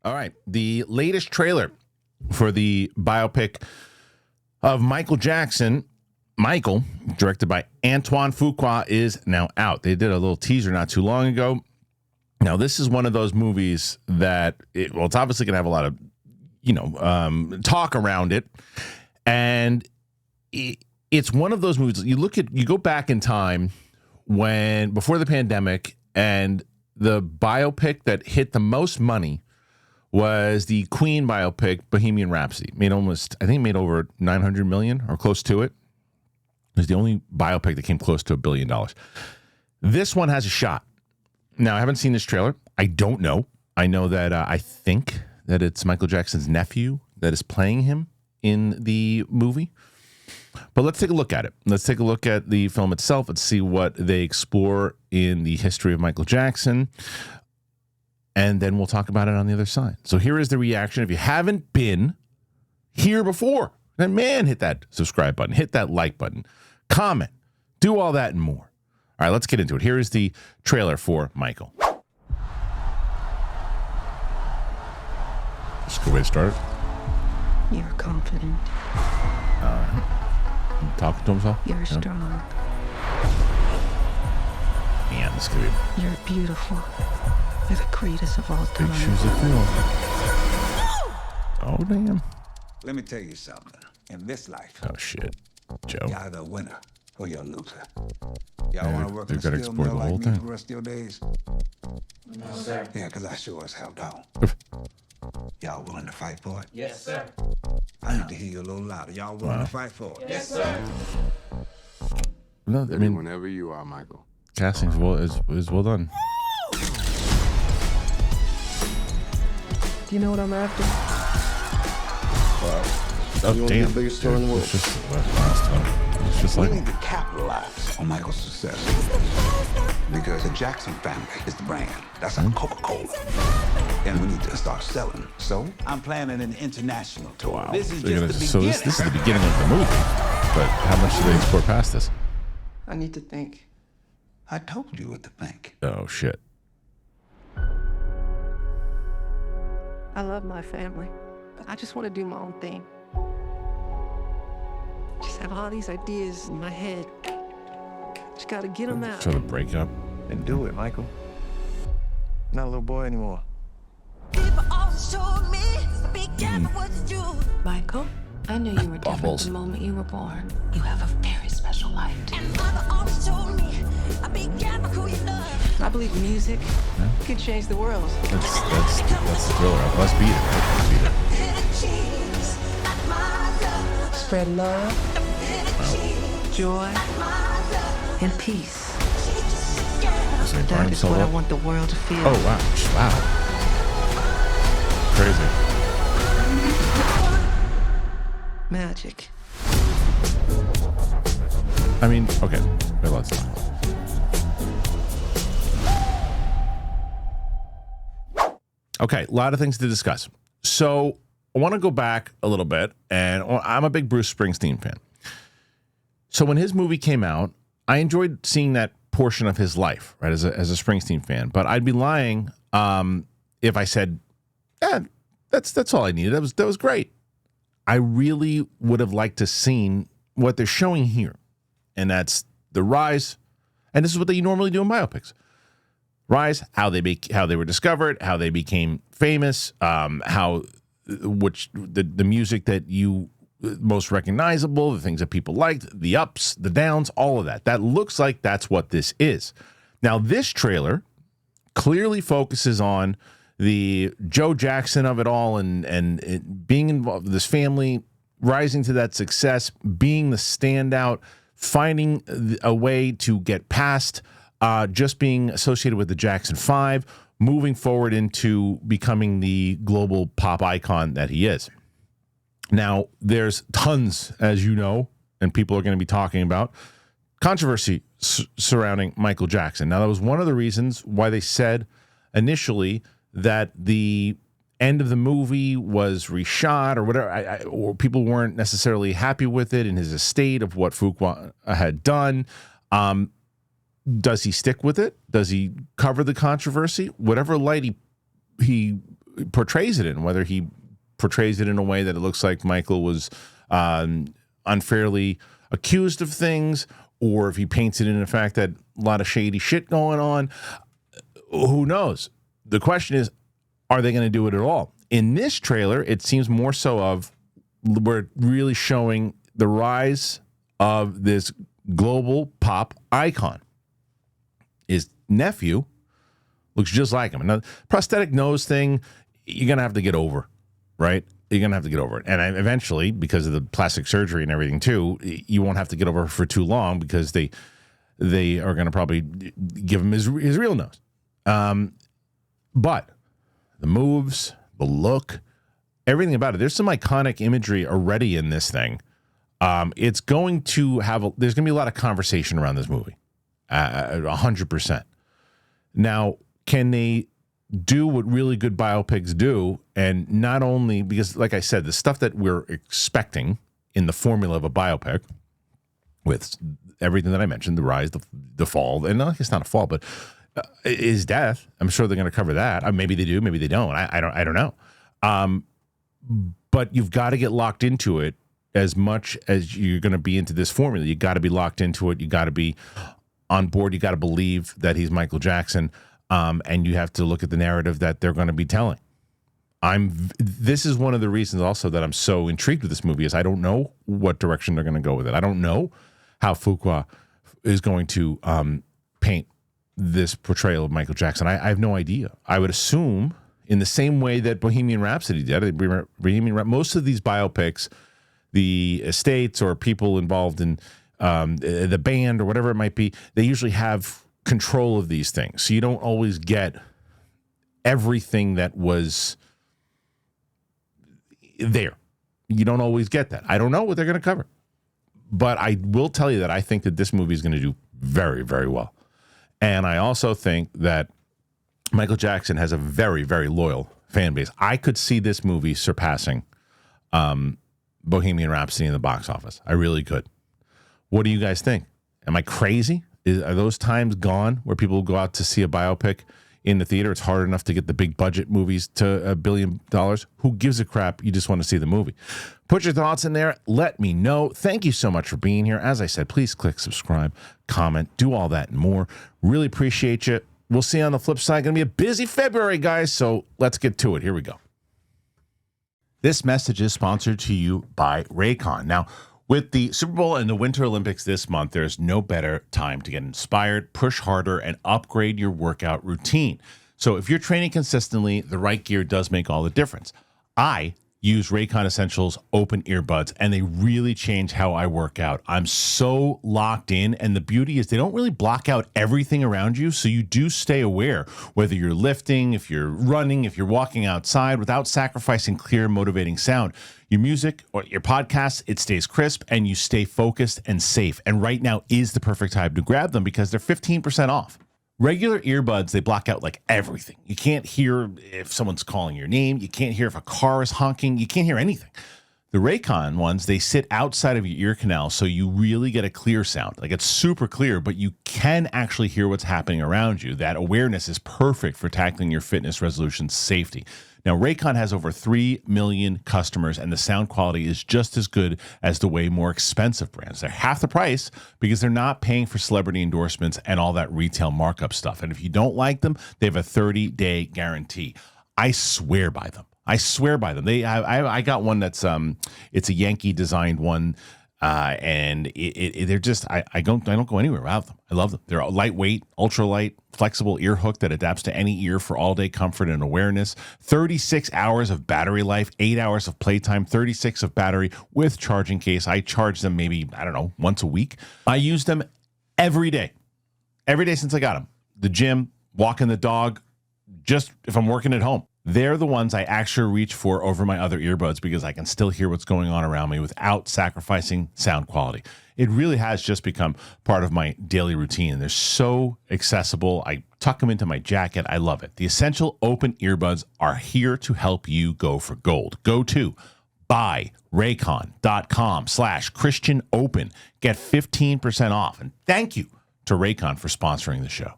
All right. The latest trailer for the biopic of Michael Jackson, Michael, directed by Antoine Fuqua, is now out. They did a little teaser not too long ago. Now, this is one of those movies that, it's obviously going to have a lot of, talk around it. And it's one of those movies, you go back in time before the pandemic, and the biopic that hit the most money was the Queen biopic, Bohemian Rhapsody. Made over 900 million or close to it. It was the only biopic that came close to $1 billion. This one has a shot. Now, I haven't seen this trailer. I don't know. I know that I think that it's Michael Jackson's nephew that is playing him in the movie. But let's take a look at it. Let's take a look at the film itself. Let's see what they explore in the history of Michael Jackson. And then we'll talk about it on the other side. So here is the reaction. If you haven't been here before, then man, hit that subscribe button, hit that like button, comment, do all that and more. All right, let's get into it. Here is the trailer for Michael. That's a good way to start it. You're confident. Talking to himself? You're strong. Man, this could be You're beautiful. You're the greatest of all time. big shoes to fill. Oh, damn. Let me tell you something. In this life, Oh, shit. Joe. you're either a winner or you're a loser. Y'all want to work they've in gotta a steel explore mill the like whole me thing. for the rest of your days? No, sir. Yeah, because I sure as hell don't. Y'all willing to fight for it? Yes, sir. I need to hear you a little louder. Y'all willing to fight for it? Yes, sir. No, I mean, Whenever you are, Michael. casting is well done. Do you know what I'm after? Oh, You wanna be damn. the biggest star in the world? It's just last one. It's just We like, need to capitalize on Michael's success. Because the Jackson family is the brand. That's our Coca-Cola. And we need to start selling. So I'm planning an international tour. wow. This is They're just gonna- the so beginning. this is the beginning of the movie. But how much do they explore past this? I need to think. I told you what to think. Oh, shit. I love my family, but I just want to do my own thing. Just have all these ideas in my head. Just gotta get them out. So the breakup. Then do it, Michael. Not a little boy anymore. Michael, I knew you were different Bubbles. the moment you were born. You have a very special life. I believe music could change the world. That's the thriller. Let's beat it. Let's beat it. Spread love, joy, and peace. So he burned That is himself what I up. want the world to feel. Oh, wow. Wow. Crazy. Magic. I mean, okay. Wait, let's talk. Okay, a lot of things to discuss. So I want to go back a little bit, and I'm a big Bruce Springsteen fan. So when his movie came out, I enjoyed seeing that portion of his life, right, as a Springsteen fan. But I'd be lying if I said, that's all I needed. That was great. I really would have liked to seen what they're showing here, and that's the rise. And this is what they normally do in biopics. Rise, how they were discovered, how they became famous, the music that you most recognizable, the things that people liked, the ups, the downs, all of that. That looks like that's what this is. Now, this trailer clearly focuses on the Joe Jackson of it all and being involved with this family, rising to that success, being the standout, finding a way to get past just being associated with the Jackson 5, moving forward into becoming the global pop icon that he is. Now, there's tons, as you know, and people are going to be talking about, controversy surrounding Michael Jackson. Now, that was one of the reasons why they said initially that the end of the movie was reshot or whatever, or people weren't necessarily happy with it in his estate of what Fuqua had done. Does he stick with it? Does he cover the controversy? Whatever light he portrays it in, whether he portrays it in a way that it looks like Michael was unfairly accused of things, or if he paints it in the fact that a lot of shady shit going on. Who knows? The question is, are they going to do it at all? In this trailer, it seems more so of we're really showing the rise of this global pop icon. His nephew looks just like him. Now, prosthetic nose thing, you're going to have to get over, right? You're going to have to get over it. And eventually, because of the plastic surgery and everything too, you won't have to get over it for too long because they are going to probably give him his real nose. But the moves, the look, everything about it, there's some iconic imagery already in this thing. It's going to have, there's going to be a lot of conversation around this movie, 100%. Now, can they do what really good biopics do? And not only, because like I said, the stuff that we're expecting in the formula of a biopic with everything that I mentioned, the rise, the fall, and it's not a fall, but is death. I'm sure they're going to cover that. Maybe they do, maybe they don't. I don't know. But you've got to get locked into it as much as you're going to be into this formula. You got to be locked into it. You got to be on board. You got to believe that he's Michael Jackson. And you have to look at the narrative that they're going to be telling. This is one of the reasons also that I'm so intrigued with this movie is I don't know what direction they're going to go with it. I don't know how Fuqua is going to paint this portrayal of Michael Jackson. I have no idea. I would assume in the same way that Bohemian Rhapsody did. Most of these biopics, the estates or people involved in the band or whatever it might be, they usually have control of these things. So you don't always get everything that was there. You don't always get that. I don't know what they're going to cover. But I will tell you that I think that this movie is going to do very, very well. And I also think that Michael Jackson has a very, very loyal fan base. I could see this movie surpassing Bohemian Rhapsody in the box office. I really could. What do you guys think? Am I crazy? Are those times gone where people go out to see a biopic in the theater? It's hard enough to get the big budget movies to $1 billion. Who gives a crap? You just want to see the movie. Put your thoughts in there. Let me know. Thank you so much for being here. As I said, please click subscribe, comment, do all that and more. Really appreciate you. We'll see you on the flip side. Going to be a busy February, guys, so let's get to it. Here we go. This message is sponsored to you by Raycon. Now, with the Super Bowl and the Winter Olympics this month, there's no better time to get inspired, push harder, and upgrade your workout routine. So if you're training consistently, the right gear does make all the difference. I use Raycon Essentials open earbuds, and they really change how I work out. I'm so locked in, and the beauty is they don't really block out everything around you, so you do stay aware, whether you're lifting, if you're running, if you're walking outside, without sacrificing clear, motivating sound. Your music or your podcast, it stays crisp, and you stay focused and safe. And right now is the perfect time to grab them because they're 15% off. Regular earbuds, they block out like everything. You can't hear if someone's calling your name. You can't hear if a car is honking. You can't hear anything. The Raycon ones, they sit outside of your ear canal, so you really get a clear sound. Like, it's super clear, but you can actually hear what's happening around you. That awareness is perfect for tackling your fitness resolution safety. Now, Raycon has over 3 million customers, and the sound quality is just as good as the way more expensive brands. They're half the price because they're not paying for celebrity endorsements and all that retail markup stuff. And if you don't like them, they have a 30-day guarantee. I swear by them. I swear by them. I got one that's it's a Yankee designed one, and they're just I don't go anywhere without them. I love them. They're lightweight, ultralight, flexible ear hook that adapts to any ear for all day comfort and awareness. 36 hours of battery life, 8 hours of playtime, 36 of battery with charging case. I charge them maybe, I don't know, once a week. I use them every day since I got them. The gym, walking the dog, just if I'm working at home. They're the ones I actually reach for over my other earbuds because I can still hear what's going on around me without sacrificing sound quality. It really has just become part of my daily routine. They're so accessible. I tuck them into my jacket. I love it. The Essential Open Earbuds are here to help you go for gold. Go to buyraycon.com/ChristianOpen. Get 15% off. And thank you to Raycon for sponsoring the show.